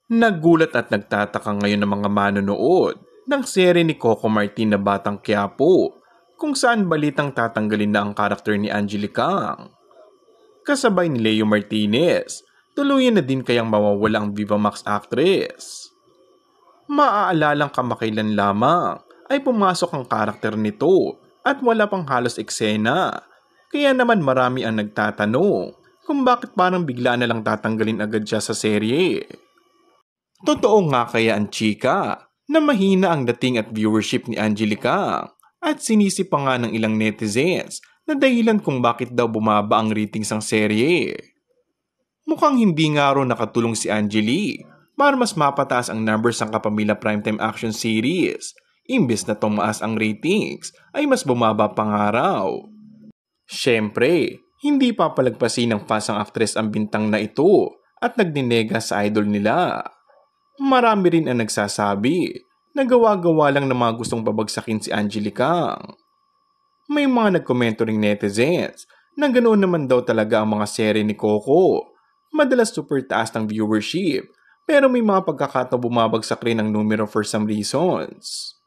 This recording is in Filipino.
Nagulat at nagtataka ngayon ng mga manonood ng serye ni Coco Martin na Batang Quiapo kung saan balitang tatanggalin na ang karakter ni Angelica. Kasabay ni Leo Martinez, tuluyan na din kayang mawawala ang Viva Max actress. Maaalalang kamakailan lamang ay pumasok ang karakter nito at wala pang halos eksena. Kaya naman marami ang nagtatanong kung bakit parang bigla na lang tatanggalin agad siya sa serye. Totoo nga kaya ang chika na mahina ang dating at viewership ni Angelica at sinisi pa nga ng ilang netizens na dahilan kung bakit daw bumaba ang ratings ng serye. Mukhang hindi nga raw nakatulong si Angeli para mas mapataas ang numbers ng Kapamilya Primetime Action Series. Imbes na tumaas ang ratings ay mas bumaba pa nga raw. Siyempre, hindi papalagpasin ng fans ang aktres ang bintang na ito at nagdinega sa idol nila. Marami rin ang nagsasabi na gawa-gawa lang ng mga gustong babagsakin si Angelica. May mga nagkomento ring netizens na ganoon naman daw talaga ang mga serye ni Coco. Madalas super taas ng viewership pero may mga pagkakataong bumabagsak rin ang numero for some reasons.